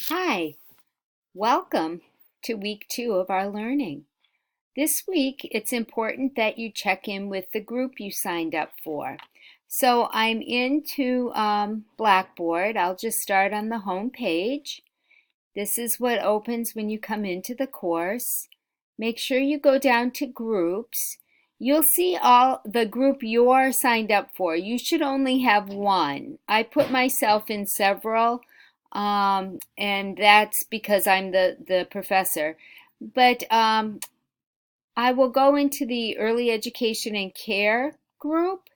Hi, welcome to week 2 of our learning. This week, it's important that you check in with the group you signed up for. So I'm into Blackboard. I'll just start on the home page. This is what opens when you come into the course. Make sure you go down to groups. You'll see all the group you're signed up for. You should only have one. I put myself in several, and that's because I'm the professor. But I will go into the early education and care group.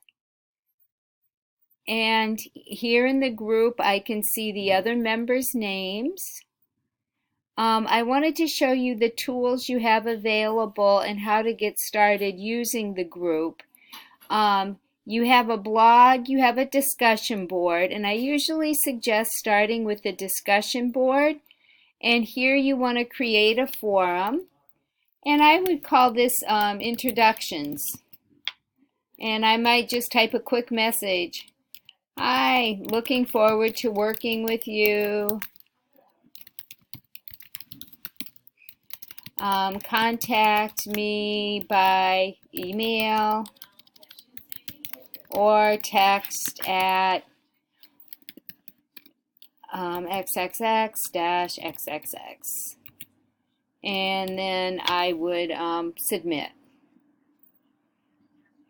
And here in the group, I can see the other members' names. I wanted to show you the tools you have available and how to get started using the group. You have a blog, you have a discussion board, and I usually suggest starting with the discussion board. And here you want to create a forum. And I would call this introductions. And I might just type a quick message. Hi, looking forward to working with you. Contact me by email or text at xxx-xxx, and then I would submit.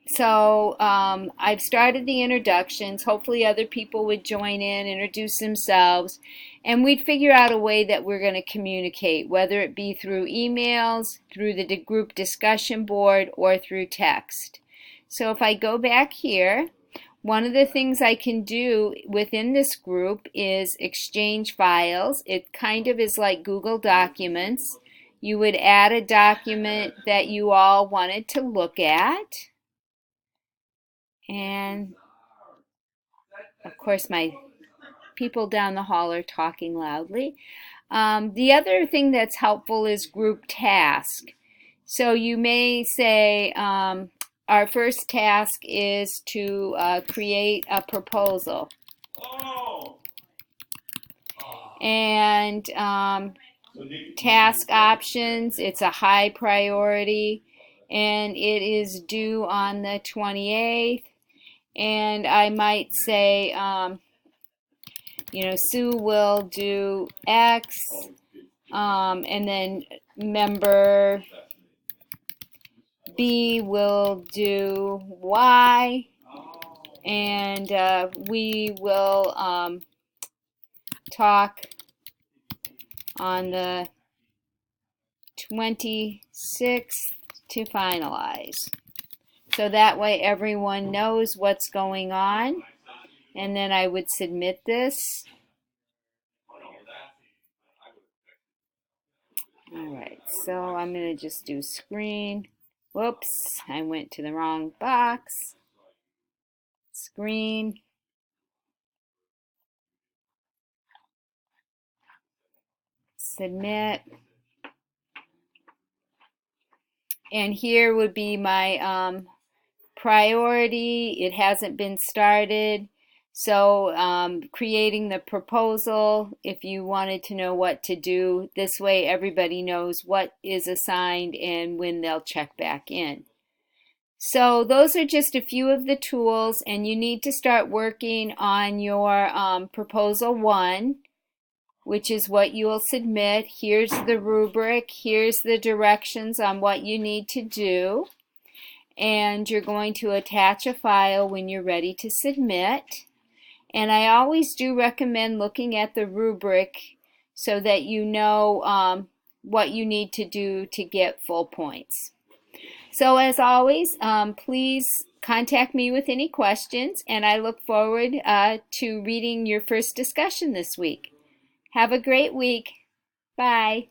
So I've started the introductions. Hopefully other people would join in, introduce themselves, and we'd figure out a way that we're going to communicate, whether it be through emails, through the group discussion board, or through text. So if I go back here, one of the things I can do within this group is exchange files. It kind of is like Google Documents. You would add a document that you all wanted to look at. And of course my people down the hall are talking loudly. The other thing that's helpful is group task. So you may say our first task is to create a proposal. And task options, it's a high priority and it is due on the 28th. And I might say, Sue will do X, and then member B will do Y, and we will talk on the 26th to finalize. So that way everyone knows what's going on. And then I would submit this. All right, so I'm going to just do screen. Whoops, I went to the wrong box. Screen. Submit. And here would be my priority. It hasn't been started. So creating the proposal, if you wanted to know what to do, this way everybody knows what is assigned and when they'll check back in. So those are just a few of the tools, and you need to start working on your proposal 1, which is what you will submit. Here's the rubric. Here's the directions on what you need to do. And you're going to attach a file when you're ready to submit. And I always do recommend looking at the rubric so that you know what you need to do to get full points. So as always, please contact me with any questions, and I look forward to reading your first discussion this week. Have a great week. Bye.